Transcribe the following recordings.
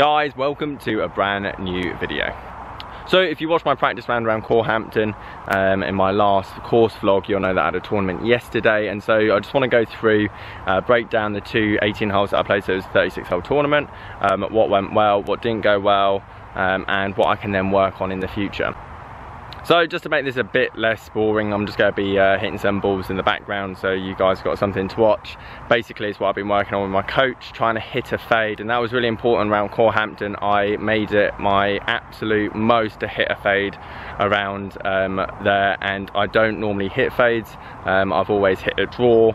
Guys, welcome to a brand new video. So if you watched my practice round around Corhampton in my last course vlog, you'll know that I had a tournament yesterday, and so I just want to go through, break down the two 18 holes that I played. So it was a 36 hole tournament, what went well, what didn't go well, and what I can then work on in the future. So just to make this a bit less boring, I'm just going to be hitting some balls in the background so you guys got something to watch. Basically it's what I've been working on with my coach, trying to hit a fade, and that was really important around Corhampton. I made it my absolute most to hit a fade around there, and I don't normally hit fades. I've always hit a draw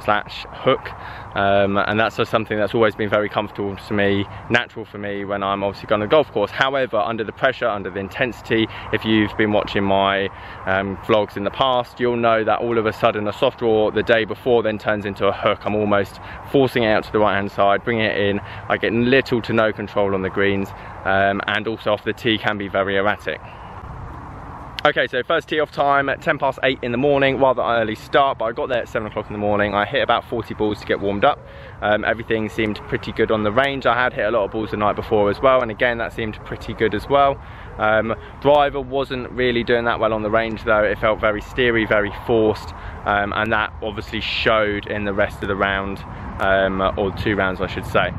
slash hook, and that's just something that's always been very comfortable to me, natural for me when I'm obviously going to the golf course. However, under the pressure, under the intensity, if you've been watching my vlogs in the past, you'll know that all of a sudden a soft draw the day before then turns into a hook. I'm almost forcing it out to the right hand side, bringing it in. I get little to no control on the greens, and also off the tee can be very erratic. Okay, so first tee off time at 10 past 8 in the morning, rather early start, but I got there at 7 o'clock in the morning. I hit about 40 balls to get warmed up. Everything seemed pretty good on the range. I had hit a lot of balls the night before as well, and again that seemed pretty good as well. Driver wasn't really doing that well on the range though. It felt very steery, very forced, and that obviously showed in the rest of the round, or two rounds I should say.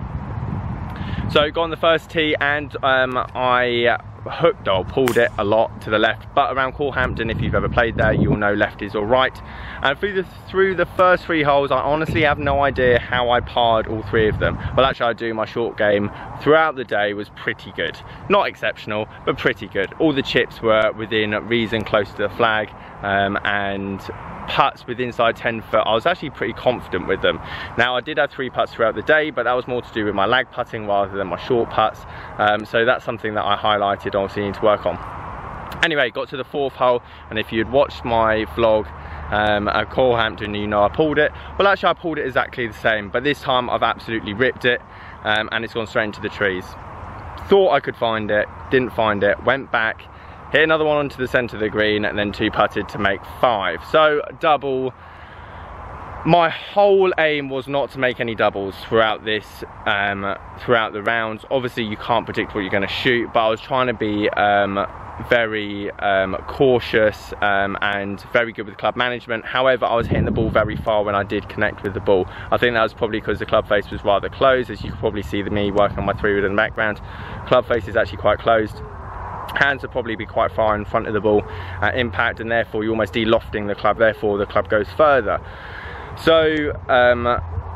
So got on the first tee, and I hooked or pulled it a lot to the left, but around Corhampton, if you've ever played there, you'll know left is all right. And through the first three holes, I honestly have no idea how I parred all three of them. Well, actually I do. My short game throughout the day was pretty good, not exceptional, but pretty good. All the chips were within reason, close to the flag, and putts with inside 10 foot, I was actually pretty confident with them. Now I did have 3 putts throughout the day, but that was more to do with my lag putting rather than my short putts, so that's something that I highlighted obviously need to work on. Anyway, got to the 4th hole, and if you'd watched my vlog at Corhampton, you know I pulled it. Well, actually I pulled it exactly the same, but this time I've absolutely ripped it, and it's gone straight into the trees. Thought I could find it, didn't find it, went back, hit another one onto the centre of the green, and then 2 putted to make 5. So double. My whole aim was not to make any doubles throughout this, throughout the rounds. Obviously you can't predict what you're going to shoot, but I was trying to be very cautious and very good with club management. However, I was hitting the ball very far when I did connect with the ball. I think that was probably because the club face was rather closed. As you can probably see me working on my 3-wood in the background, club face is actually quite closed. Hands would probably be quite far in front of the ball at impact, and therefore you're almost de-lofting the club, therefore the club goes further. So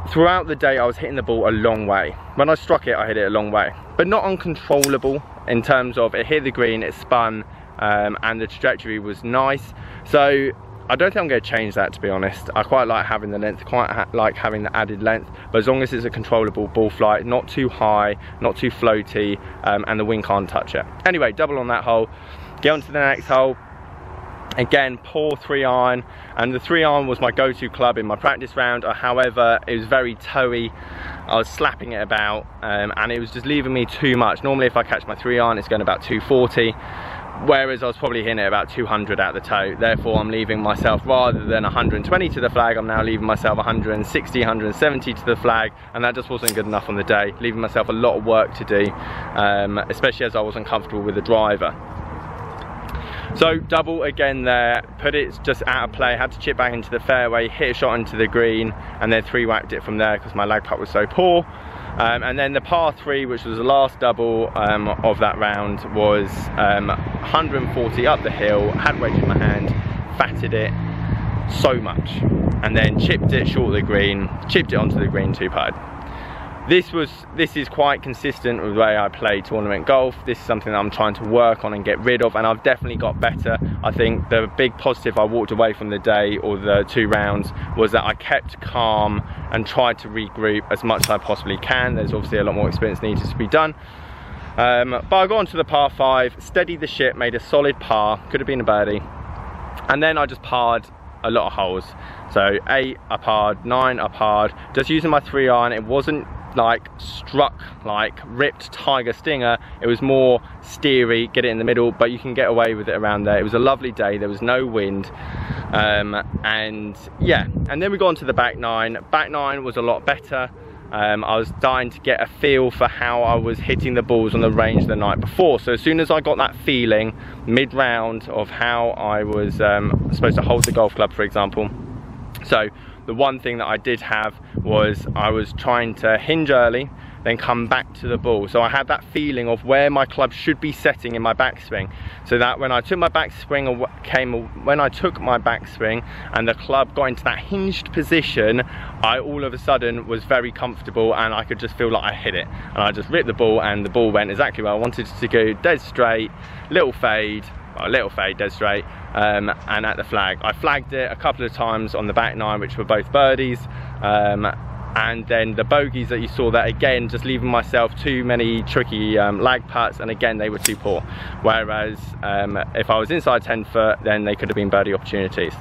throughout the day I was hitting the ball a long way. When I struck it, I hit it a long way, but not uncontrollable in terms of it hit the green, it spun, and the trajectory was nice. So I don't think I'm going to change that, to be honest. I quite like having the length, quite like having the added length, but as long as it's a controllable ball flight, not too high, not too floaty, and the wind can't touch it. Anyway, double on that hole, get on to the next hole. Again, poor 3-iron, and the 3-iron was my go-to club in my practice round. However, it was very toey. I was slapping it about, and it was just leaving me too much. Normally if I catch my 3-iron, it's going about 240. Whereas I was probably hitting it about 200 at the toe. Therefore I'm leaving myself, rather than 120 to the flag, I'm now leaving myself 160, 170 to the flag, and that just wasn't good enough on the day, leaving myself a lot of work to do, especially as I wasn't comfortable with the driver. So double again there, put it just out of play, had to chip back into the fairway, hit a shot into the green, and then 3-whacked it from there because my lag putt was so poor. And then the par 3, which was the last double of that round, was 140 up the hill, had wedge in my hand, fatted it so much, and then chipped it short of the green, chipped it onto the green, 2-putted. This is quite consistent with the way I play tournament golf. This is something that I'm trying to work on and get rid of, and I've definitely got better. I think the big positive I walked away from the day, or the 2 rounds, was that I kept calm and tried to regroup as much as I possibly can. There's obviously a lot more experience needed to be done. But I got onto the par 5, steadied the ship, made a solid par, could have been a birdie, and then I just parred a lot of holes. So 8 I parred, 9 I parred, just using my 3-iron. It wasn't like struck like ripped tiger stinger, it was more steery, get it in the middle, but you can get away with it around there. It was a lovely day, there was no wind, and yeah. And then we got on to the back 9. Back 9 was a lot better. I was starting to get a feel for how I was hitting the balls on the range the night before. So as soon as I got that feeling mid-round of how I was supposed to hold the golf club, for example. So the one thing that I did have was I was trying to hinge early, then come back to the ball. So I had that feeling of where my club should be setting in my backswing, so that when I took my backswing and the club got into that hinged position, I all of a sudden was very comfortable and I could just feel like I hit it. And I just ripped the ball and the ball went exactly where I wanted it to go, dead straight, little fade, dead straight, and at the flag. I flagged it a couple of times on the back nine, which were both birdies, and then the bogeys that you saw there, again, just leaving myself too many tricky lag putts, and again, they were too poor. Whereas if I was inside 10 foot, then they could have been birdie opportunities.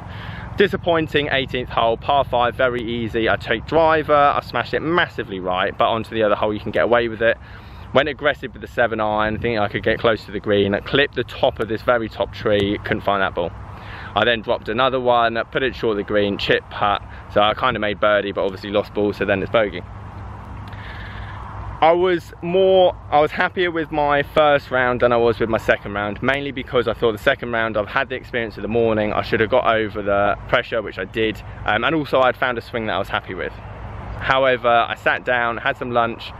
Disappointing 18th hole, par 5, very easy. I take driver, I smashed it massively right, but onto the other hole you can get away with it. Went aggressive with the 7-iron, thinking I could get close to the green. I clipped the top of this very top tree, couldn't find that ball. I then dropped another one, put it short of the green, chip putt. So I kind of made birdie, but obviously lost ball, so then it's bogey. I was happier with my first round than I was with my second round, mainly because I thought the second round, I've had the experience of the morning, I should have got over the pressure, which I did, and also I'd found a swing that I was happy with. However, I sat down, had some lunch,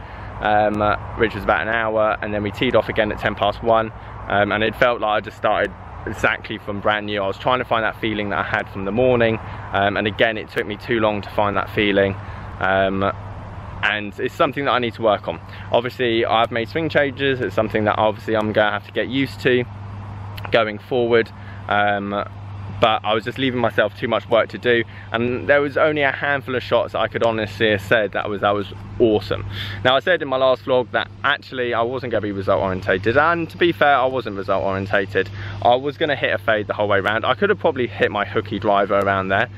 which was about an hour, and then we teed off again at 1:10, and it felt like I just started exactly from brand new. I was trying to find that feeling that I had from the morning, and again, it took me too long to find that feeling, and it's something that I need to work on. Obviously, I've made swing changes. It's something that obviously I'm going to have to get used to going forward, but I was just leaving myself too much work to do, and there was only a handful of shots that I could honestly have said that was awesome. Now, I said in my last vlog that actually I wasn't going to be result orientated, and to be fair, I wasn't result orientated. I was going to hit a fade the whole way around. I could have probably hit my hooky driver around there,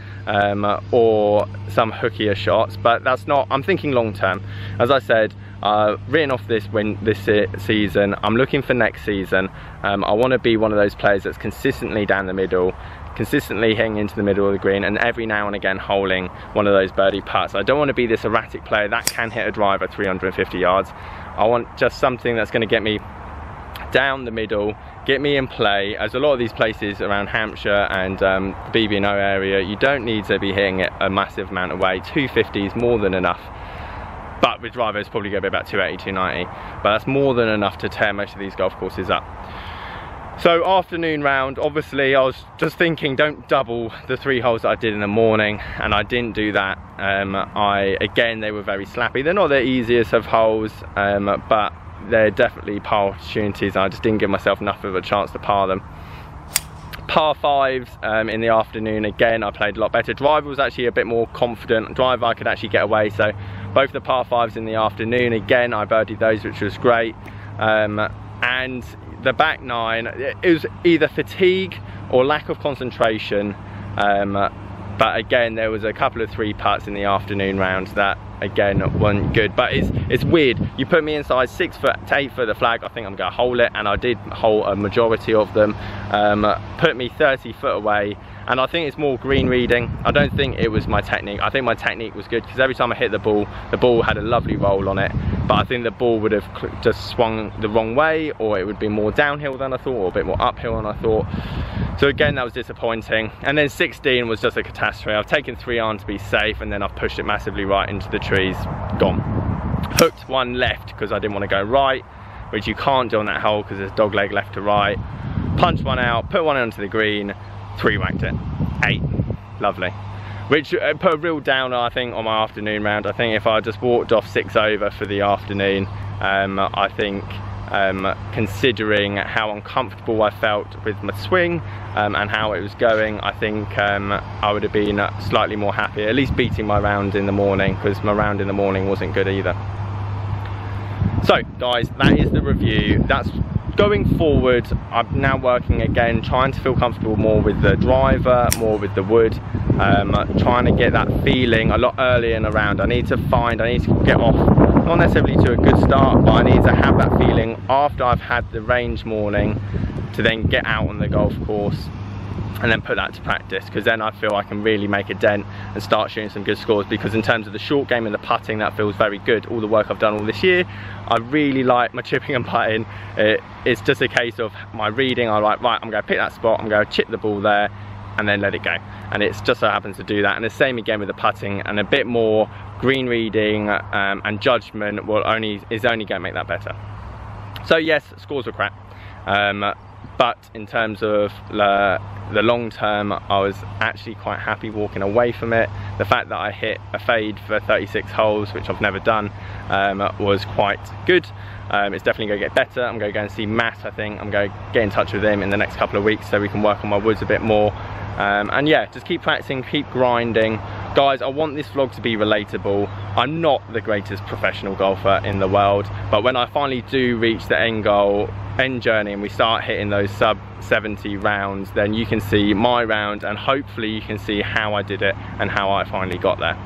or some hookier shots, but that's not, I'm thinking long term. As I said, written off this season, I'm looking for next season. I want to be one of those players that's consistently down the middle, consistently hitting into the middle of the green, and every now and again holding one of those birdie putts. I don't want to be this erratic player that can hit a drive at 350 yards. I want just something that's going to get me down the middle, get me in play. As a lot of these places around Hampshire and the BB&O area, you don't need to be hitting it a massive amount away. 250 is more than enough. But with driver, it's probably going to be about 280, 290. But that's more than enough to tear most of these golf courses up. So afternoon round, obviously I was just thinking, don't double the 3 holes that I did in the morning, and I didn't do that. Again, they were very slappy. They're not the easiest of holes, but they're definitely par opportunities, and I just didn't give myself enough of a chance to par them. Par 5s in the afternoon, again, I played a lot better. Driver was actually a bit more confident. Driver, I could actually get away, so both the par 5s in the afternoon, again, I birdied those, which was great. And the back 9, it was either fatigue or lack of concentration, but again, there was a couple of 3 putts in the afternoon rounds that again weren't good. But it's weird, you put me inside 6 foot to 8 foot of the flag, I think I'm going to hole it, and I did hole a majority of them. Put me 30 foot away, and I think it's more green reading. I don't think it was my technique. I think my technique was good, because every time I hit the ball had a lovely roll on it, but I think the ball would have just swung the wrong way, or it would be more downhill than I thought, or a bit more uphill than I thought. So again, that was disappointing. And then 16 was just a catastrophe. I've taken 3 on to be safe, and then I've pushed it massively right into the trees, gone. Hooked one left because I didn't want to go right, which you can't do on that hole because there's dog leg left to right. Punched one out, put one onto the green, 3-whacked it, 8, lovely. Which put a real downer, I think, on my afternoon round. I think if I just walked off 6 over for the afternoon, I think considering how uncomfortable I felt with my swing and how it was going, I think I would have been slightly more happy, at least beating my round in the morning, because my round in the morning wasn't good either. So guys, that is the review. That's going forward. I'm now working again, trying to feel comfortable more with the driver, more with the wood, trying to get that feeling a lot earlier in the round. I need to get off, not necessarily to a good start, but I need to have that feeling after I've had the range morning to then get out on the golf course and then put that to practice, because then I feel I can really make a dent and start shooting some good scores. Because in terms of the short game and the putting, that feels very good. All the work I've done all this year, I really like my chipping and putting. It's just a case of my reading. I'm like, right, I'm going to pick that spot, I'm going to chip the ball there and then let it go, and it just so happens to do that. And the same again with the putting, and a bit more green reading and judgment is only going to make that better. So yes, scores were crap, but in terms of the long term, I was actually quite happy walking away from it. The fact that I hit a fade for 36 holes, which I've never done, was quite good. It's definitely going to get better. I'm going to go and see Matt, I think. I'm going to get in touch with him in the next couple of weeks so we can work on my woods a bit more. And yeah, just keep practicing, keep grinding. Guys, I want this vlog to be relatable. I'm not the greatest professional golfer in the world, but when I finally do reach the end journey, and we start hitting those sub 70 rounds, then you can see my round, and hopefully you can see how I did it and how I finally got there.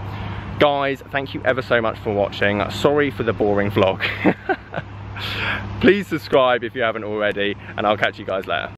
Guys, thank you ever so much for watching. Sorry for the boring vlog. Please subscribe if you haven't already, and I'll catch you guys later.